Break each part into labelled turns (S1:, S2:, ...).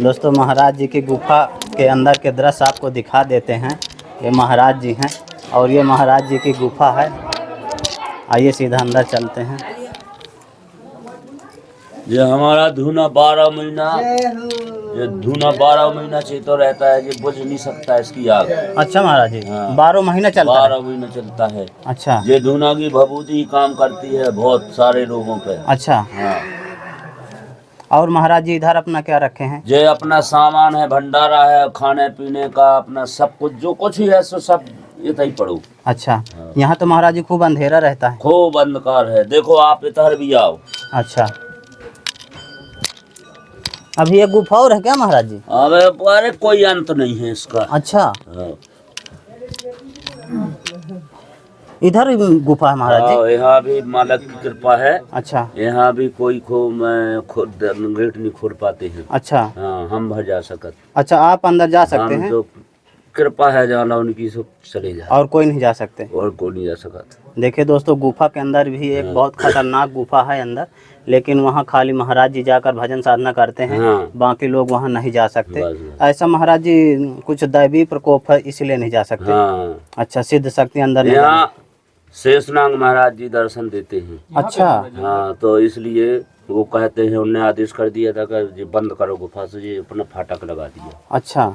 S1: दोस्तों महाराज जी की गुफा के अंदर के दृश्य आपको दिखा देते हैं। ये महाराज जी हैं और ये महाराज जी की गुफा है। आइए सीधा अंदर चलते हैं।
S2: ये हमारा धूना 12 महीना, ये धूना 12 महीना चलता रहता है, ये बुझ नहीं सकता इसकी आग।
S1: अच्छा महाराज जी,
S2: हाँ।
S1: 12 महीना चलता है?
S2: 12 महीना चलता है।
S1: अच्छा।
S2: ये धूना की भभूति काम करती है बहुत सारे लोगों पे।
S1: अच्छा।
S2: हाँ।
S1: और महाराज जी इधर अपना क्या रखे हैं?
S2: ये अपना सामान है, भंडारा है, खाने पीने का अपना सब कुछ, जो कुछ ही है सो सब इधर ही पड़ो।
S1: अच्छा।
S2: हाँ।
S1: यहाँ तो महाराज जी खूब अंधेरा रहता है।
S2: खूब अंधकार है, देखो आप इधर भी आओ।
S1: अच्छा। अभी ये गुफा और है क्या महाराज जी?
S2: अरे कोई अंत नहीं है इसका।
S1: अच्छा।
S2: हाँ।
S1: इधर भी गुफा है महाराज जी?
S2: यहाँ भी मालक की कृपा है।
S1: अच्छा।
S2: यहाँ भी कोई खुद गेट नहीं खोल पाते हैं।
S1: अच्छा।
S2: हाँ, हम भर जा सकते।
S1: अच्छा, आप अंदर जा सकते हैं?
S2: जो कृपा है जाना उनकी सब चले जाए,
S1: और कोई नहीं जा सकते?
S2: और कोई नहीं जा सकता।
S1: देखिए दोस्तों, गुफा के अंदर भी एक बहुत खतरनाक गुफा है अंदर, लेकिन वहाँ खाली महाराज जी जाकर भजन साधना करते हैं।
S2: हाँ।
S1: बाकी लोग वहाँ नहीं जा सकते।
S2: बस।
S1: ऐसा महाराज जी कुछ दैवी प्रकोप है इसलिए नहीं जा सकते?
S2: हाँ।
S1: अच्छा, सिद्ध शक्ति अंदर नहीं
S2: यहाँ शेषनाग महाराज जी दर्शन देते हैं।
S1: अच्छा।
S2: हाँ, तो इसलिए वो कहते हैं, उन्होंने आदेश कर दिया था कि ये बंद करो गुफा से, ये अपना फाटक लगा दिया।
S1: अच्छा।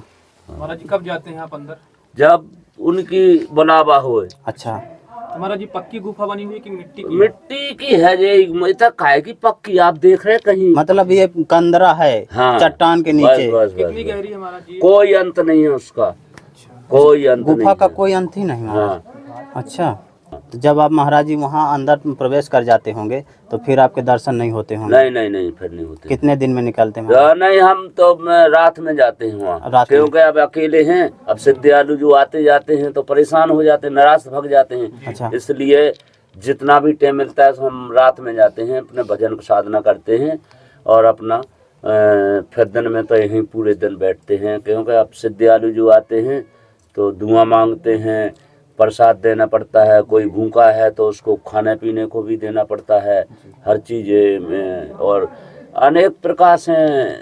S3: महाराज जी कब जाते हैं आप अंदर?
S2: जब उनकी बुलावा होए।
S1: अच्छा।
S3: तो महाराज जी पक्की गुफा बनी हुई है कि मिट्टी की?
S2: मिट्टी की है ये, तक काहे की पक्की आप देख रहे कहीं?
S1: मतलब ये कंदरा है?
S2: हाँ।
S1: चट्टान के नीचे?
S2: बस,
S3: कितनी गहरी है महाराज जी?
S2: कोई अंत नहीं है उसका, कोई अंत नहीं
S1: गुफा का
S2: है।
S1: कोई अंत ही नहीं महाराज?
S2: हाँ।
S1: अच्छा। तो जब आप महाराज जी वहाँ अंदर प्रवेश कर जाते होंगे तो फिर आपके दर्शन नहीं होते होंगे?
S2: नहीं, फिर नहीं होते।
S1: कितने दिन में निकलते हैं महाराज?
S2: नहीं, हम तो रात में जाते हैं वहाँ,
S1: रात में?
S2: क्योंकि अब अकेले हैं। अब सिद्धियालु जो आते जाते हैं तो परेशान हो जाते हैं, नाराज भग जाते हैं।
S1: अच्छा।
S2: इसलिए जितना भी टाइम मिलता है तो हम रात में जाते हैं, अपने भजन साधना करते हैं और अपना फिर दिन में तो यहीं पूरे दिन बैठते हैं। क्योंकि अब सिद्धियालु जो आते हैं तो दुआ मांगते हैं, प्रसाद देना पड़ता है, कोई भूखा है तो उसको खाने पीने को भी देना पड़ता है, हर चीज़ में। और अनेक प्रकार से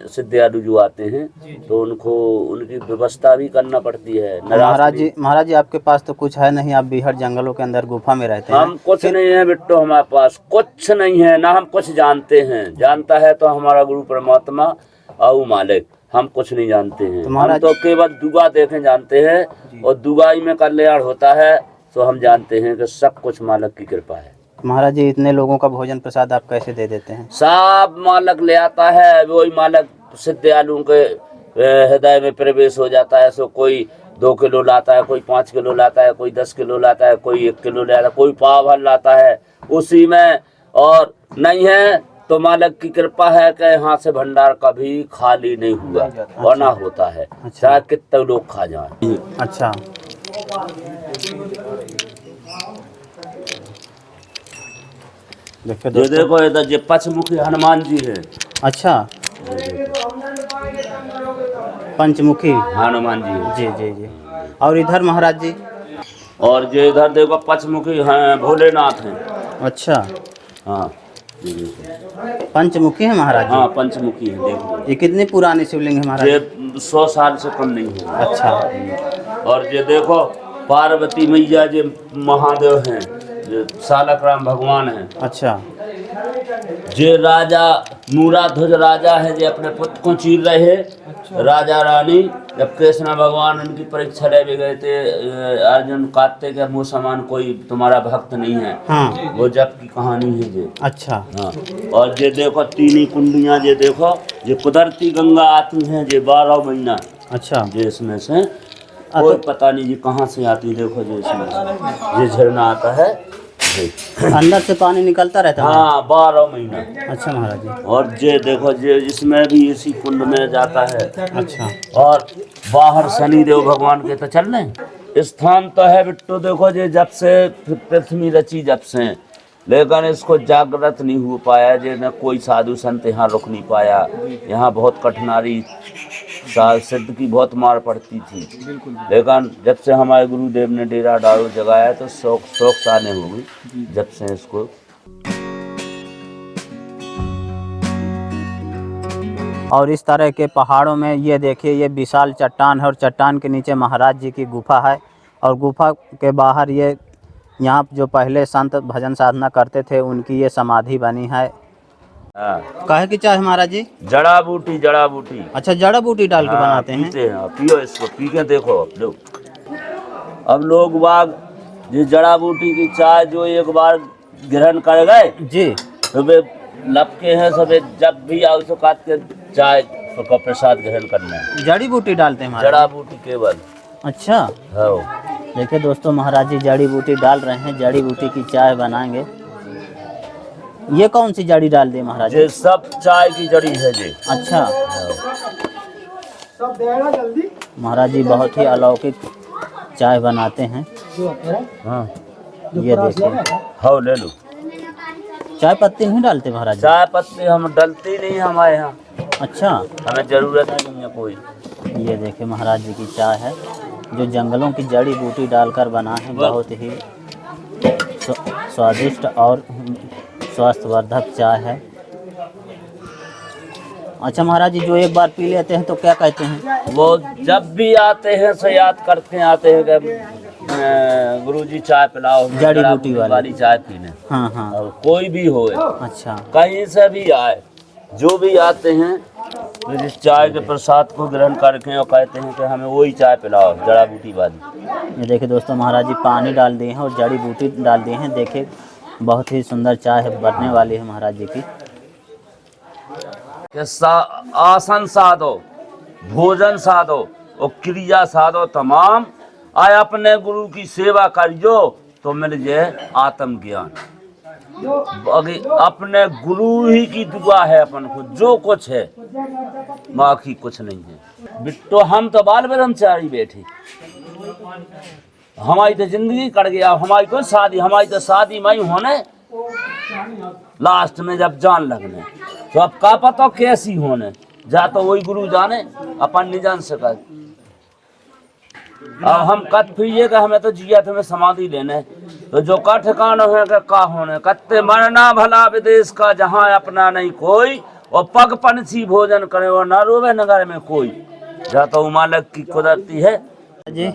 S2: सिद्धियालु जो आते हैं तो उनको उनकी व्यवस्था भी करना पड़ती है।
S1: महाराज जी आपके पास तो कुछ है नहीं, आप बिहार जंगलों के अंदर गुफा में रहते हैं।
S2: हम कुछ नहीं है बिट्टो, हमारे पास कुछ नहीं है, ना हम कुछ जानते हैं। जानता है तो हमारा गुरु परमात्मा और मालिक, हम कुछ नहीं जानते हैं। हम तो केवल दुआ देखें जानते हैं, और दुआई में कल्याण होता है तो हम जानते हैं कि सब कुछ मालिक की कृपा है।
S1: महाराज जी इतने लोगों का भोजन प्रसाद आप कैसे दे देते हैं?
S2: सब मालिक ले आता है, वही मालिक सिद्धियालुओं के हृदय में प्रवेश हो जाता है। सो कोई 2 किलो लाता है, कोई 5 किलो लाता है, कोई 10 किलो लाता है, कोई 1 किलो लाता है, कोई पाव भर लाता है उसी में। और नहीं है तो मालिक की कृपा है कि यहाँ से भंडार कभी खाली नहीं हुआ, बना होता है, चाहे कितने लोग खा जाए।
S1: अच्छा।
S2: ये देखो इधर ये पंचमुखी हनुमान जी है।
S1: अच्छा, पंचमुखी
S2: हनुमान जी है।
S1: जी जी जी। और इधर महाराज जी?
S2: और ये इधर देखो पंचमुखी हैं, भोलेनाथ हैं।
S1: अच्छा।
S2: हाँ,
S1: पंचमुखी है महाराज जी?
S2: हाँ, पंचमुखी है। देखो
S1: ये कितनी पुरानी शिवलिंग है महाराज?
S2: ये 100 साल से कम नहीं है।
S1: अच्छा।
S2: और ये देखो पार्वती मैया जी महादेव हैं, जो सालकराम भगवान हैं।
S1: अच्छा।
S2: जे राजा मूराध्वज राजा है, जो अपने पुत्र को चीर रहे। राजा रानी जब कृष्ण भगवान उनकी परीक्षा ले भी गए थे, अर्जुन काटते के मुँह समान कोई तुम्हारा भक्त नहीं है।
S1: हाँ।
S2: वो जब की कहानी है ये।
S1: अच्छा।
S2: हाँ। और ये देखो तीनी कुंडियाँ, ये देखो ये कुदरती गंगा आती हैं, ये 12 महीना।
S1: अच्छा।
S2: ये इसमें से कोई पता नहीं जी कहाँ से आती। देखो जो इसमें से ये झरना आता है,
S1: अंदर से पानी निकलता रहता है?
S2: हाँ, 12 महीना।
S1: अच्छा महाराज जी।
S2: और ये देखो ये इसमें भी इसी कुंड में जाता है।
S1: अच्छा।
S2: और बाहर शनिदेव भगवान के तो चल रहे स्थान तो है बिट्टू। देखो ये जब से पृथ्वी रची जब से, लेकिन इसको जागृत नहीं हो पाया। जे न कोई साधु संत यहाँ रुक नहीं पाया। यहाँ बहुत कठिनाई, सिद्ध की बहुत मार पड़ती थी। लेकिन जब से हमारे गुरुदेव ने डेरा डालो जगाया तो शौक साने हो गई जब से इसको।
S1: और इस तरह के पहाड़ों में ये देखिए, ये विशाल चट्टान है और चट्टान के नीचे महाराज जी की गुफा है। और गुफा के बाहर ये यहाँ जो पहले संत भजन साधना करते थे उनकी ये समाधि बनी है।
S2: हाँ।
S1: काहे की चाय महाराज जी?
S2: जड़ा बूटी, जड़ा बूटी।
S1: अच्छा, जड़ा बूटी डाल के बनाते हैं।
S2: पीते हैं, पियो इसको, पी के देखो लो। अब लोग बाग ये जड़ा बूटी की चाय जो एक बार ग्रहण कर गए
S1: जी,
S2: तो वे लपके हैं सब, जब भी आओ तो काट के चाय का प्रसाद ग्रहण करना है।
S1: जड़ी बूटी डालते हैं महाराज?
S2: जड़ा बूटी केवल।
S1: अच्छा,
S2: हाँ।
S1: देखिए दोस्तों, महाराज जी जड़ी बूटी डाल रहे हैं, जड़ी बूटी की चाय बनाएंगे। ये कौन सी जड़ी डाल दी महाराज जी?
S2: ये सब चाय की जड़ी है जी।
S1: अच्छा, महाराज जी बहुत ही अलौकिक चाय बनाते हैं।
S2: हाँ।
S1: ये देखिए,
S2: हाँ ले लो।
S1: चाय पत्ती नहीं डालते महाराज जी?
S2: चाय पत्ती हम डलती नहीं हमारे यहाँ।
S1: अच्छा,
S2: हमें जरूरत नहीं है कोई।
S1: ये देखिए महाराज जी की चाय है जो जंगलों की जड़ी बूटी डालकर बना है। बहुत ही स्वादिष्ट और स्वास्थ्यवर्धक चाय है। अच्छा महाराज जी, जो एक बार पी लेते हैं तो क्या कहते हैं?
S2: वो जब भी आते हैं सो याद करते आते हैं कि गुरुजी चाय पिलाओ,
S1: जड़ी बूटी
S2: वाली चाय पीने।
S1: हाँ हाँ।
S2: और कोई भी हो,
S1: अच्छा,
S2: कहीं से भी आए, जो भी आते हैं तो इस चाय के प्रसाद को ग्रहण करके और कहते हैं कि हमें वही चाय पिलाओ, जड़ा बूटी वाली।
S1: ये देखिए दोस्तों, महाराज जी पानी डाल दिए हैं और जड़ी बूटी डाल दिए हैं। देखिए बहुत ही सुंदर चाय है, बनने वाली है महाराज जी की।
S2: आसन साधो, भोजन साधो और क्रिया साधो तमाम, आए अपने गुरु की सेवा करियो तो मिल जाए आत्मज्ञान। अपने गुरु ही की दुआ है अपन को, जो कुछ है बाकी कुछ नहीं है। बिट्टो हम तो बाल ब्रह्मचारी बैठे, हमारी तो जिंदगी कट गया। हमारी कोई शादी, हमारी तो शादी मई होने लास्ट में जब जान लगने, तो अब का पता कैसी होने, जा तो वही गुरु जाने, अपन नहीं जान सका। अब हम कत फिर का हमें तो जिया तो हमें समाधि लेने, तो जो का ठिकाना है का होने, कत्ते मरना भला विदेश का जहाँ अपना नहीं कोई, और पग पंछी भोजन करे और न रोवे नगर में कोई, जा तो मालिक की कुदरती है
S1: जी।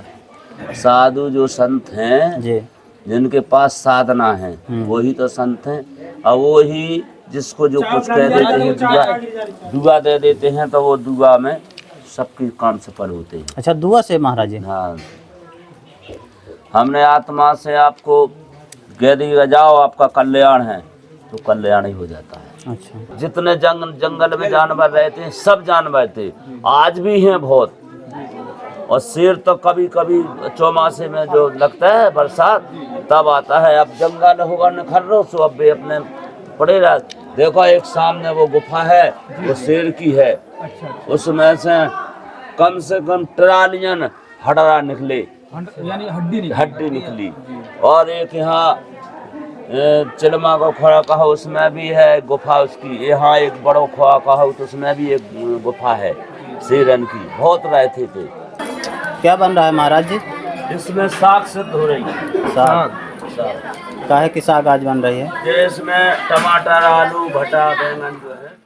S2: साधु जो संत हैं
S1: जी,
S2: जिनके पास साधना है वही तो संत हैं। और वही जिसको जो कुछ कह देते हैं, दुआ दे देते हैं, तो वो दुआ में सबके काम सफल होते हैं।
S1: अच्छा, दुआ से महाराज जी?
S2: हाँ, हमने आत्मा से आपको कह दिया जाओ आपका कल्याण है, तो कल्याण ही हो जाता है।
S1: अच्छा,
S2: जितने जंगल में जानवर रहते हैं सब जानवर थे, आज भी हैं बहुत। और शेर तो कभी कभी चौमासे में जो लगता है बरसात तब आता है। अब जंगल होगा नखर्रो सो अब भी अपने पड़े रह। देखो एक सामने वो गुफा है, वो शेर की है, उसमें से कम ट्रालियन हडरा निकले,
S3: यानी हड्डी
S2: निकली। और एक यहाँ चिलमा को खोआ कहा, उसमें भी है गुफा उसकी। यहाँ एक बड़ो खोआ कहा, तो उसमें भी एक गुफा है शेरन की। बहुत रहते थे।
S1: क्या बन रहा है महाराज जी?
S2: इसमें साग सिद्ध हो रही है।
S1: साग? काहे की साग आज बन रही है?
S2: इसमें टमाटर, आलू, भटा, बैंगन जो है